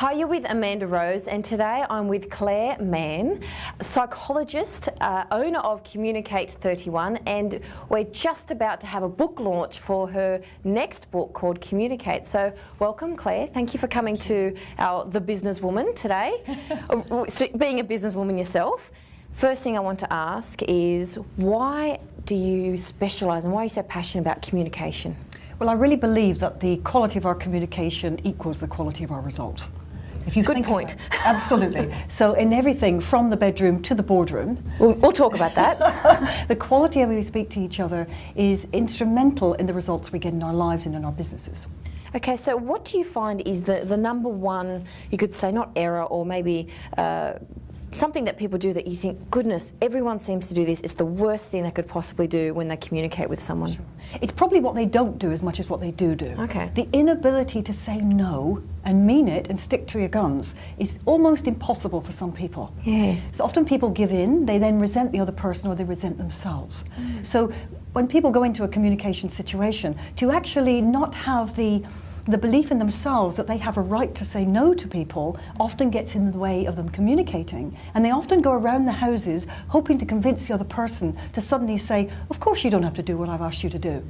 Hi, you're with Amanda Rose, and today I'm with Clare Mann, psychologist, owner of Communicate31, and we're just about to have a book launch for her next book called Communicate. So welcome, Clare. Thank you for coming to The Businesswoman today. Being a businesswoman yourself, first thing I want to ask is, why do you specialise and why are you so passionate about communication? Well, I really believe that the quality of our communication equals the quality of our results. If you Good point. Absolutely. So in everything from the bedroom to the boardroom, we'll talk about that. the quality of how we speak to each other is instrumental in the results we get in our lives and in our businesses. Okay, so what do you find is the number one, you could say, not error, or maybe something that people do that you think, goodness, everyone seems to do this, it's the worst thing they could possibly do when they communicate with someone? Sure. It's probably what they don't do as much as what they do. Okay. The inability to say no and mean it and stick to your guns is almost impossible for some people. Yeah. So often people give in, they then resent the other person or they resent themselves. So when people go into a communication situation, to actually not have the belief in themselves that they have a right to say no to people often gets in the way of them communicating. And they often go around the houses hoping to convince the other person to suddenly say, of course you don't have to do what I've asked you to do.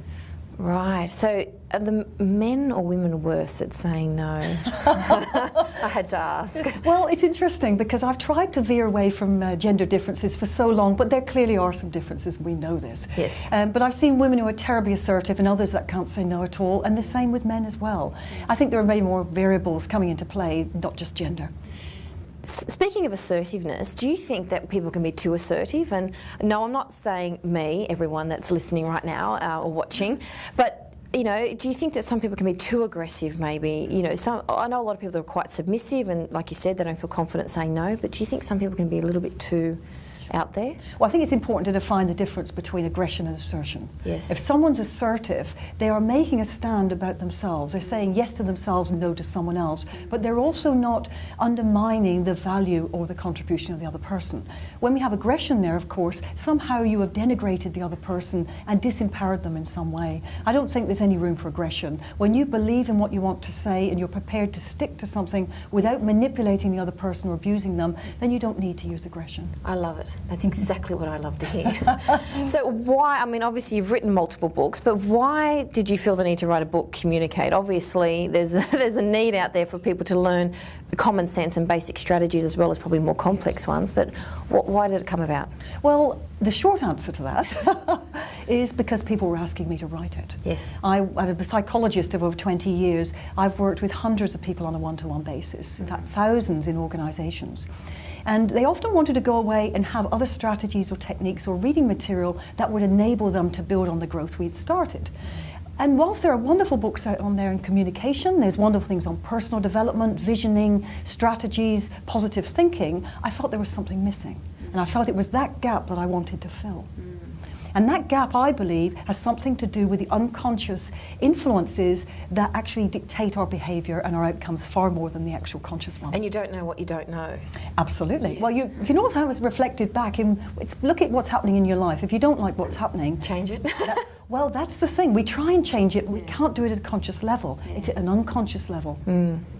Right, so are the men or women worse at saying no? I had to ask. Well, it's interesting because I've tried to veer away from gender differences for so long, but there clearly are some differences, we know this. Yes. But I've seen women who are terribly assertive and others that can't say no at all, and the same with men as well. I think there are many more variables coming into play, not just gender. Speaking of assertiveness, do you think that people can be too assertive? And no, I'm not saying me, everyone that's listening right now or watching, but you know, do you think that some people can be too aggressive maybe? You know, I know a lot of people that are quite submissive and, like you said, they don't feel confident saying no, but do you think some people can be a little bit too out there? Well, I think it's important to define the difference between aggression and assertion. Yes. If someone's assertive, they are making a stand about themselves. They're saying yes to themselves and no to someone else, but they're also not undermining the value or the contribution of the other person. When we have aggression there, of course, somehow you have denigrated the other person and disempowered them in some way. I don't think there's any room for aggression. When you believe in what you want to say and you're prepared to stick to something without manipulating the other person or abusing them, then you don't need to use aggression. I love it. That's exactly what I love to hear. So why, I mean, obviously you've written multiple books, but why did you feel the need to write a book, Communicate? Obviously there's a need out there for people to learn common sense and basic strategies as well as probably more complex ones, but why did it come about? Well, the short answer to that is because people were asking me to write it. Yes. I'm a psychologist of over 20 years. I've worked with hundreds of people on a one-to-one basis, in fact thousands in organisations. And they often wanted to go away and have other strategies or techniques or reading material that would enable them to build on the growth we'd started. And whilst there are wonderful books out on there in communication, there's wonderful things on personal development, visioning, strategies, positive thinking, I felt there was something missing. And I felt it was that gap that I wanted to fill. And that gap, I believe, has something to do with the unconscious influences that actually dictate our behaviour and our outcomes far more than the actual conscious ones. And you don't know what you don't know. Absolutely. Yes. Well, you know what I was reflected back in, look at what's happening in your life. If you don't like what's happening, change it. Well, that's the thing. We try and change it, but we can't do it at a conscious level. It's at an unconscious level.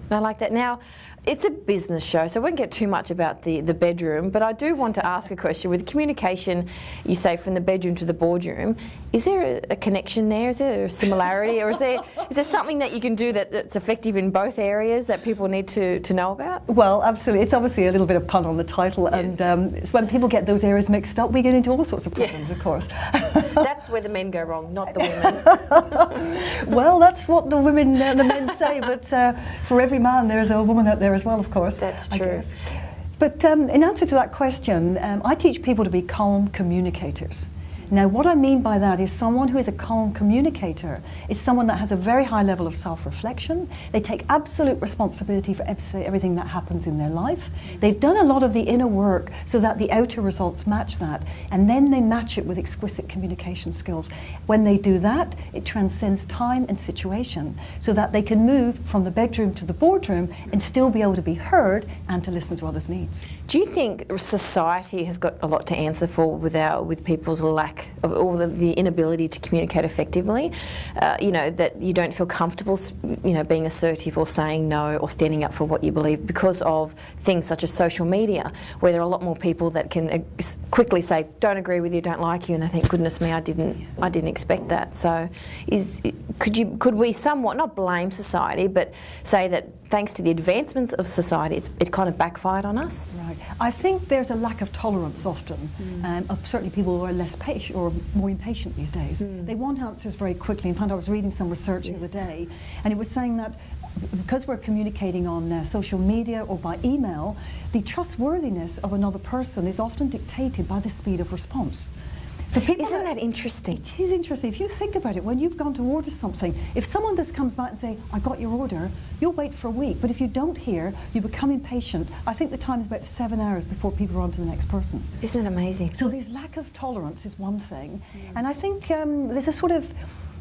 I like that. Now, it's a business show, so I won't get too much about the bedroom, but I do want to ask a question. With communication, you say from the bedroom to the boardroom, is there a connection there? Is there a similarity? Or is there something that you can do that's effective in both areas that people need to know about? Well, absolutely. It's obviously a little bit of pun on the title, yes. And it's when people get those areas mixed up, we get into all sorts of problems, of course. That's where the men go wrong, not the women. Well, that's what the men say, but for every man there's a woman out there as well, of course. That's true. But in answer to that question, I teach people to be calm communicators. Now, what I mean by that is someone who is a calm communicator is someone that has a very high level of self-reflection. They take absolute responsibility for everything that happens in their life. They've done a lot of the inner work so that the outer results match that, and then they match it with exquisite communication skills. When they do that, it transcends time and situation so that they can move from the bedroom to the boardroom and still be able to be heard and to listen to others' needs. Do you think society has got a lot to answer for with people's lack lack of, or the inability to communicate effectively, you know, that you don't feel comfortable, you know, being assertive or saying no or standing up for what you believe because of things such as social media, where there are a lot more people that can quickly say, don't agree with you, don't like you, and they think, goodness me, I didn't expect that. So could we somewhat, not blame society, but say that thanks to the advancements of society, it kind of backfired on us? Right. I think there's a lack of tolerance often, of certainly people who are less patient or more impatient these days. They want answers very quickly. In fact, I was reading some research the other day, and it was saying that because we're communicating on social media or by email, the trustworthiness of another person is often dictated by the speed of response. So Isn't that interesting? It is interesting. If you think about it, when you've gone to order something, if someone just comes back and say, I got your order, you'll wait for a week. But if you don't hear, you become impatient. I think the time is about 7 hours before people are on to the next person. Isn't it amazing? So this lack of tolerance is one thing. And I think there's a sort of,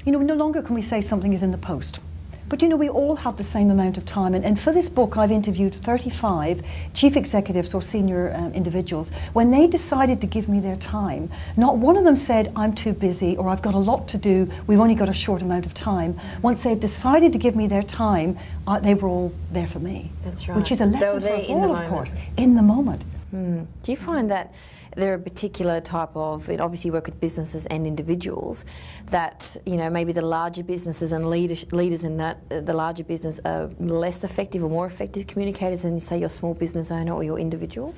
you know, no longer can we say something is in the post. But you know, we all have the same amount of time. And for this book, I've interviewed 35 chief executives or senior individuals. When they decided to give me their time, not one of them said, I'm too busy, or I've got a lot to do, we've only got a short amount of time. Once they decided to give me their time, they were all there for me. That's right. Which is a lesson for us all, of course, in the moment. Do you find that there are a particular type of, and obviously you work with businesses and individuals, that, you know, maybe the larger businesses and leaders in that, the larger business are less effective or more effective communicators than, say, your small business owner or your individual?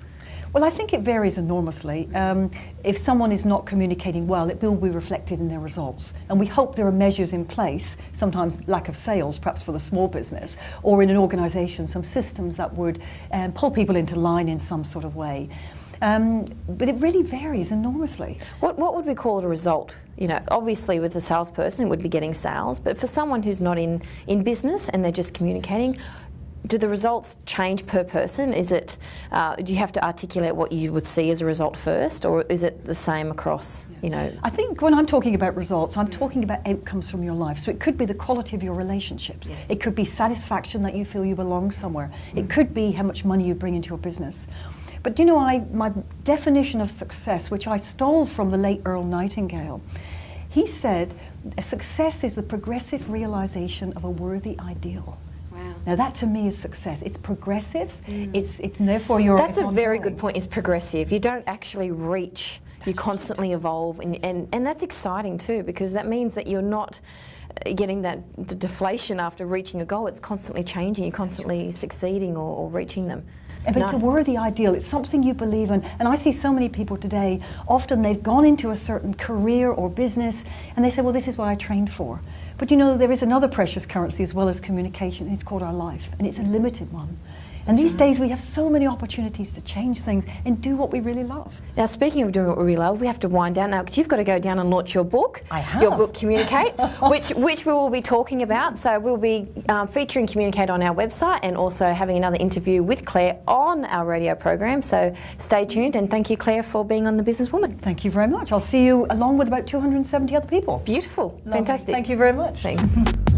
Well, I think it varies enormously. If someone is not communicating well, it will be reflected in their results. And we hope there are measures in place, sometimes lack of sales, perhaps for the small business, or in an organisation, some systems that would pull people into line in some sort of way. But it really varies enormously. What would we call it a result? You know, obviously with a salesperson, it would be getting sales, but for someone who's not in business and they're just communicating, do the results change per person? Is it, do you have to articulate what you would see as a result first, or is it the same across, you know? I think when I'm talking about results, I'm talking about outcomes from your life. So it could be the quality of your relationships. Yes. It could be satisfaction that you feel you belong somewhere. It could be how much money you bring into your business. But you know, my definition of success, which I stole from the late Earl Nightingale, he said, success is the progressive realization of a worthy ideal. Wow. Now that to me is success. It's progressive, it's therefore you're... That's a very good point, it's progressive. You don't actually reach, you constantly evolve, and that's exciting too, because that means that you're not getting the deflation after reaching a goal. It's constantly changing, you're constantly succeeding or reaching them. But nice. It's a worthy ideal, it's something you believe in. And I see so many people today, often they've gone into a certain career or business and they say, well, this is what I trained for. But you know, there is another precious currency as well as communication, it's called our life, and it's a limited one. And these days we have so many opportunities to change things and do what we really love. Now, speaking of doing what we really love, we have to wind down now because you've got to go down and launch your book. I have. Your book, Communicate, which we will be talking about. So we'll be featuring Communicate on our website and also having another interview with Claire on our radio program. So stay tuned, and thank you, Claire, for being on The Businesswoman. Thank you very much. I'll see you along with about 270 other people. Beautiful. Lovely. Fantastic. Thank you very much. Thanks.